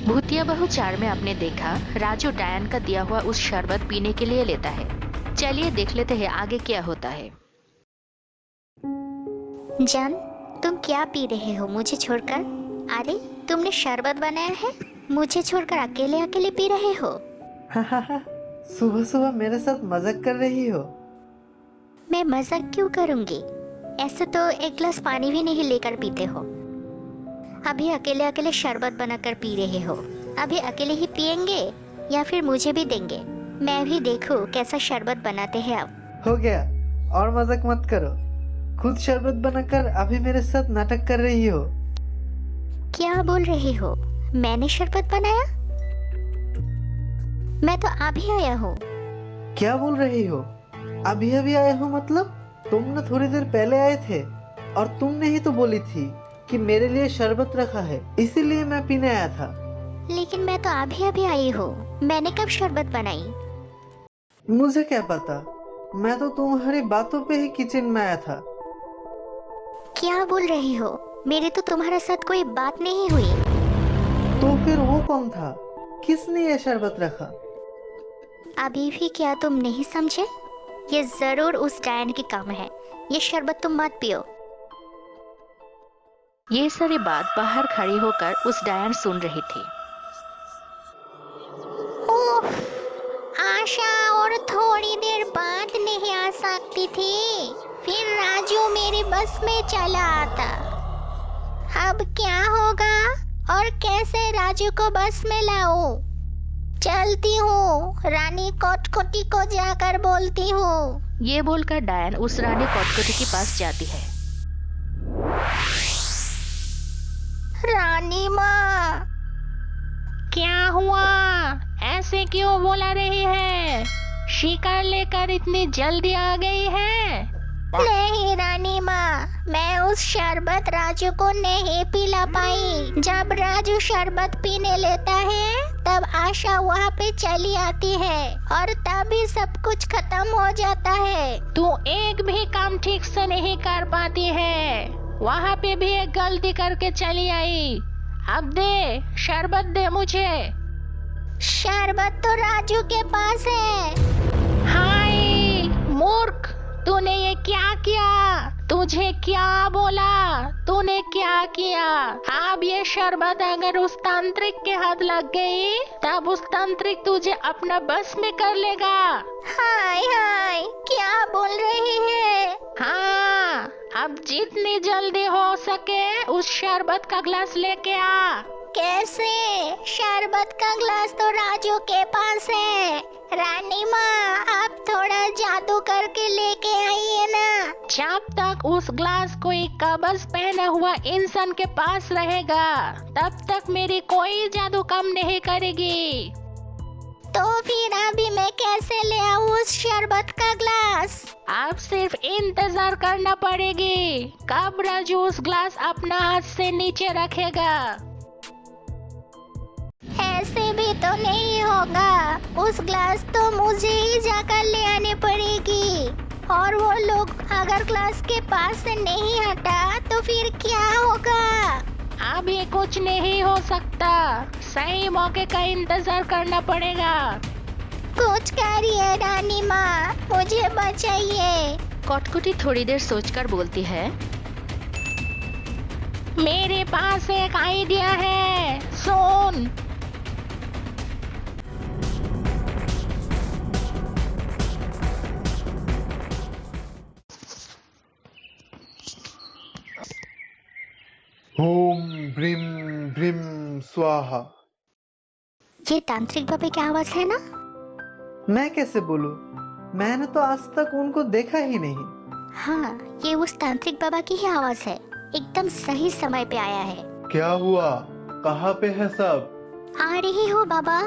भूतिया बहू 4 में आपने देखा राजू डायन का दिया हुआ उस शरबत पीने के लिए लेता है। चलिए देख लेते हैं आगे क्या होता है। जान, तुम क्या पी रहे हो मुझे छोड़कर? अरे, तुमने शरबत बनाया है, मुझे छोड़कर अकेले अकेले पी रहे हो? सुबह सुबह मेरे साथ मजाक कर रही हो? मैं मजाक क्यों करूंगी? ऐसे तो एक गिलास पानी भी नहीं लेकर पीते हो। अभी अकेले अकेले शरबत बनाकर पी रहे हो। अभी अकेले ही पियेंगे या फिर मुझे भी देंगे? मैं भी देखूं कैसा शरबत बनाते हैं आप। हो गया, और मजाक मत करो। खुद शरबत बनाकर अभी मेरे साथ नाटक कर रही हो। क्या बोल रहे हो? मैंने शरबत बनाया? मैं तो अभी आया हूँ। क्या बोल रही हो? अभी अभी आए हो मतलब? तुम न थोड़ी देर पहले आए थे और तुमने ही तो बोली थी कि मेरे लिए शरबत रखा है, इसीलिए मैं पीने आया था। लेकिन मैं तो अभी अभी आई हूँ। मैंने कब शरबत बनाई? मुझे क्या पता, मैं तो तुम्हारी बातों पे ही किचन में आया था। क्या बोल रही हो? मेरी तो तुम्हारे साथ कोई बात नहीं हुई। तो फिर वो कौन था? किसने ये शरबत रखा? अभी भी क्या तुम नहीं समझे? ये जरूर उस डायन की काम है। ये शरबत तुम मत पियो। ये सारी बात बाहर खड़ी होकर उस डायन सुन रही थी। ओह, आशा और थोड़ी देर बाद नहीं आ सकती थी, फिर राजू मेरी बस में चला आता। अब क्या होगा और कैसे राजू को बस में लाऊं? चलती हूँ, रानी कोटकोटी को जाकर बोलती हूँ। ये बोलकर डायन उस रानी कोटकोटी के पास जाती है। रानी माँ, क्या हुआ? ऐसे क्यों बोला रही है? शिकार लेकर इतनी जल्दी आ गई है? नहीं रानी माँ, मैं उस शरबत राजू को नहीं पिला पाई। जब राजू शरबत पीने लेता है तब आशा वहाँ पे चली आती है और तभी सब कुछ खत्म हो जाता है। तू एक भी काम ठीक से नहीं कर पाती है। वहाँ पे भी एक गलती करके चली आई। अब दे, शरबत दे मुझे। शरबत तो राजू के पास है। हाय मूर्ख, तूने ये क्या किया? तुझे क्या बोला? तूने क्या किया? अब ये शरबत अगर उस तांत्रिक के हाथ लग गई तब उस तांत्रिक तुझे अपना बस में कर लेगा। हाय हाय, क्या बोल रही है? हाँ, अब जितनी जल्दी हो सके उस शरबत का ग्लास लेके आ। कैसे? शरबत का ग्लास तो राजू के पास है। रानी माँ, आप थोड़ा जादू करके लेके आइए ना। जब तक उस ग्लास कोई कबज पहना हुआ इंसान के पास रहेगा तब तक मेरी कोई जादू काम नहीं करेगी। तो फिर अभी मैं कैसे ले आऊँ उस शरबत का ग्लास? अब सिर्फ इंतजार करना पड़ेगी कब राजू उस ग्लास अपना हाथ से नीचे रखेगा। ऐसे भी तो नहीं होगा। उस ग्लास तो मुझे ही जाकर ले आने पड़ेगी और वो लोग अगर ग्लास के पास से नहीं हटा तो फिर क्या होगा? अभी कुछ नहीं हो सकता, सही मौके का इंतजार करना पड़ेगा। कुछ करिए रानी माँ, मुझे बचाइए। कोटकोटी थोड़ी देर सोचकर बोलती है, मेरे पास एक आइडिया है, सुन। ओम भ्रीम भ्रीम स्वाहा। ये तांत्रिक बाबा की आवाज है ना? मैं कैसे बोलूं? मैंने तो आज तक उनको देखा ही नहीं। हाँ, ये उस तांत्रिक बाबा की ही आवाज है। एकदम सही समय पे आया है। क्या हुआ? कहाँ पे है सब? आ रही हो बाबा।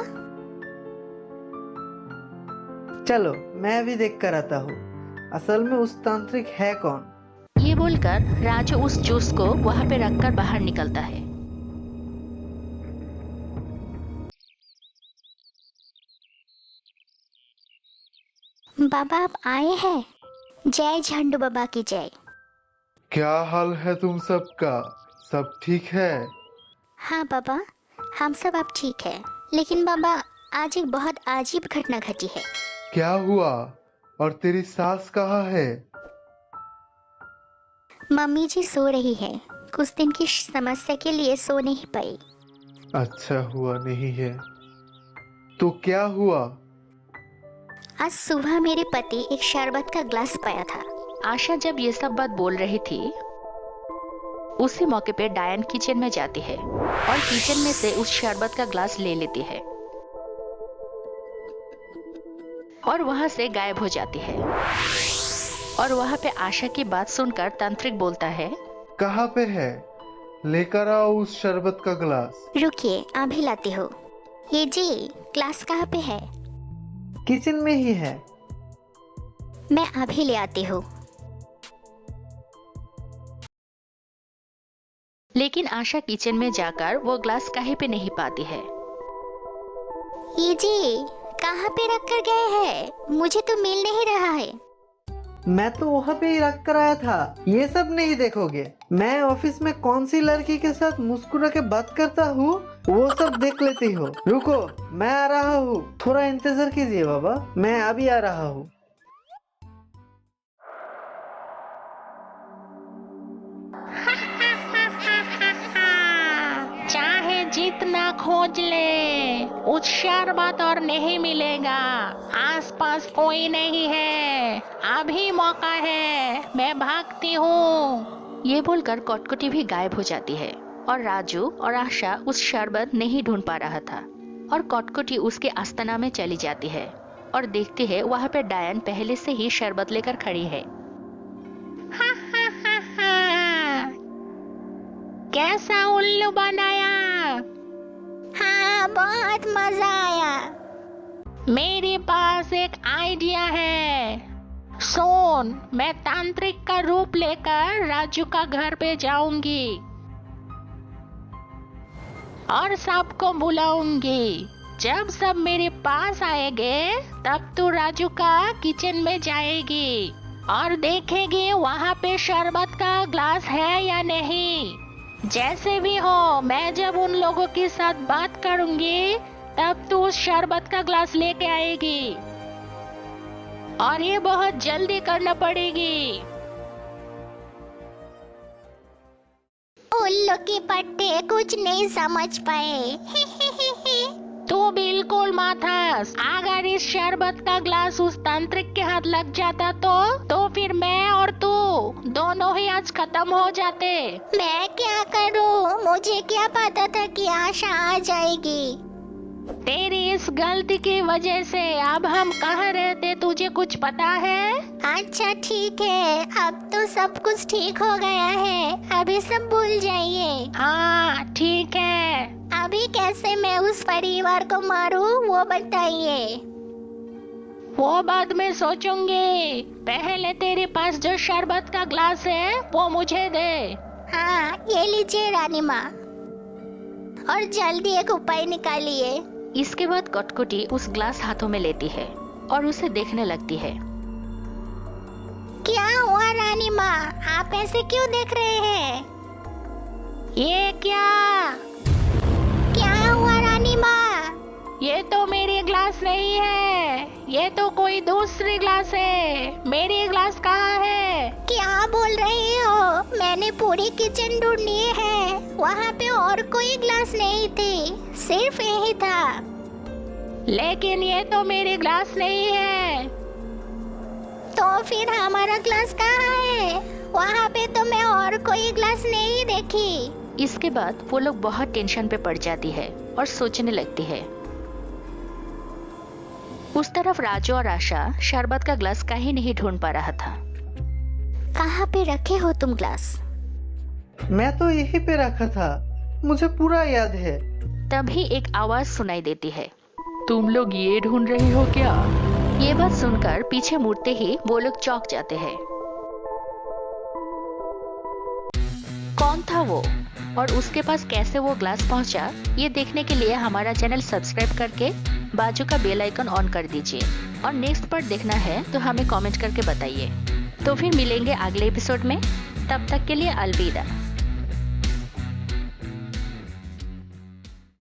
चलो मैं भी देख कर आता हूँ, असल में उस तांत्रिक है कौन। ये बोलकर राजू उस जूस को वहाँ पे रखकर बाहर निकलता है। बाबा आप आए हैं? जय झंडू बाबा की जय। क्या हाल है तुम सबका? सब ठीक है? हाँ बाबा, हम सब अब ठीक है, लेकिन बाबा आज एक बहुत अजीब घटना घटी है। क्या हुआ? और तेरी सास कहाँ है? मम्मी जी सो रही है, कुछ दिन की समस्या के लिए सो नहीं पाई। अच्छा हुआ नहीं है तो क्या हुआ? आज सुबह मेरे पति एक शरबत का ग्लास पाया था। आशा जब ये सब बात बोल रही थी, उसी मौके पे डायन किचन में जाती है और किचन में से उस शरबत का ग्लास ले लेती है और वहां से गायब हो जाती है। और वहां पे आशा की बात सुनकर तांत्रिक बोलता है, कहाँ पे है? लेकर आओ उस शरबत का ग्लास। रुकिए, अभी लाती हूँ। ये जी, ग्लास कहाँ पे है? किचन में ही है। मैं अभी ले आती हूँ। लेकिन आशा किचन में जाकर वो ग्लास कहीं पे नहीं पाती है। ये जी, कहाँ पे रख कर गए हैं? मुझे तो मिल नहीं रहा है। मैं तो वहाँ पे ही रख कर आया था। ये सब नहीं देखोगे? मैं ऑफिस में कौन सी लड़की के साथ मुस्कुरा के बात करता हूँ, वो सब देख लेती हो। रुको, मैं आ रहा हूँ, थोड़ा इंतजार कीजिए बाबा, मैं अभी आ रहा हूँ। चाहे जितना खोज ले, उस शरबत और नहीं मिलेगा। आसपास कोई नहीं है, अभी मौका है, मैं भागती हूँ। ये बोलकर कटकटी भी गायब हो जाती है और राजू और आशा उस शरबत नहीं ढूंढ पा रहा था और कटकटी उसके आस्ताना में चली जाती है और देखती है वहाँ पे डायन पहले से ही शरबत लेकर खड़ी है। कैसा उल्लू बनाया? हाँ, बहुत मजा आया। मेरे पास एक आइडिया है। सुन, मैं तांत्रिक का रूप लेकर राजू का घर पे जाऊंगी और सबको बुलाऊंगी। जब सब मेरे पास आएंगे तब तू राजू का किचन में जाएगी और देखेगी वहाँ पे शरबत का ग्लास है या नहीं। जैसे भी हो, मैं जब उन लोगों के साथ बात करूंगी तब तू उस शरबत का ग्लास लेके आएगी और ये बहुत जल्दी करना पड़ेगी। उल्लू के पट्टे कुछ नहीं समझ पाए। तू बिल्कुल मत हंस। अगर इस शरबत का ग्लास उस तांत्रिक के हाथ लग जाता तो फिर मैं और तू दोनों ही आज खत्म हो जाते। मैं क्या करूं? मुझे क्या पता था कि आशा आ जाएगी। तेरी इस गलती की वजह से अब हम कहाँ रहते तुझे कुछ पता है? अच्छा ठीक है, अब तो सब कुछ ठीक हो गया है, अभी सब भूल जाइए। हाँ ठीक है। अभी कैसे मैं उस परिवार को मारूं, वो बताइए। वो बाद में सोचूंगी, पहले तेरे पास जो शरबत का ग्लास है वो मुझे दे। हाँ, ये लीजिए रानी माँ, और जल्दी एक उपाय निकालिए। इसके बाद कटकटी उस ग्लास हाथों में लेती है और उसे देखने लगती है। क्या हुआ रानी माँ, आप ऐसे क्यों देख रहे हैं? ये क्या हुआ रानी माँ? ये तो मेरी ग्लास नहीं है, ये तो कोई दूसरी ग्लास है। मेरी ग्लास कहाँ है? क्या बोल रही हो? मैंने पूरी किचन ढूंढी है, वहाँ पे और कोई ग्लास नहीं थी, सिर्फ यही था। लेकिन ये तो मेरी ग्लास नहीं है। तो फिर हमारा ग्लास कहाँ है? वहाँ पे तो मैं और कोई ग्लास नहीं देखी। इसके बाद वो लोग बहुत टेंशन पे पड़ जाती है और सोचने लगती है। उस तरफ राजू और आशा शरबत का ग्लास कहीं नहीं ढूंढ पा रहा था। कहाँ पे रखे हो तुम ग्लास? मैं तो यहीं पे रखा था, मुझे पूरा याद है। तभी एक आवाज सुनाई देती है, तुम लोग ये ढूंढ रही हो क्या? ये बात सुनकर पीछे मुड़ते ही वो लोग चौंक जाते हैं। कौन था वो और उसके पास कैसे वो ग्लास पहुंचा, ये देखने के लिए हमारा चैनल सब्सक्राइब करके बाजू का बेल आइकन ऑन कर दीजिए और नेक्स्ट पार्ट देखना है तो हमें कमेंट करके बताइए। तो फिर मिलेंगे अगले एपिसोड में, तब तक के लिए अलविदा।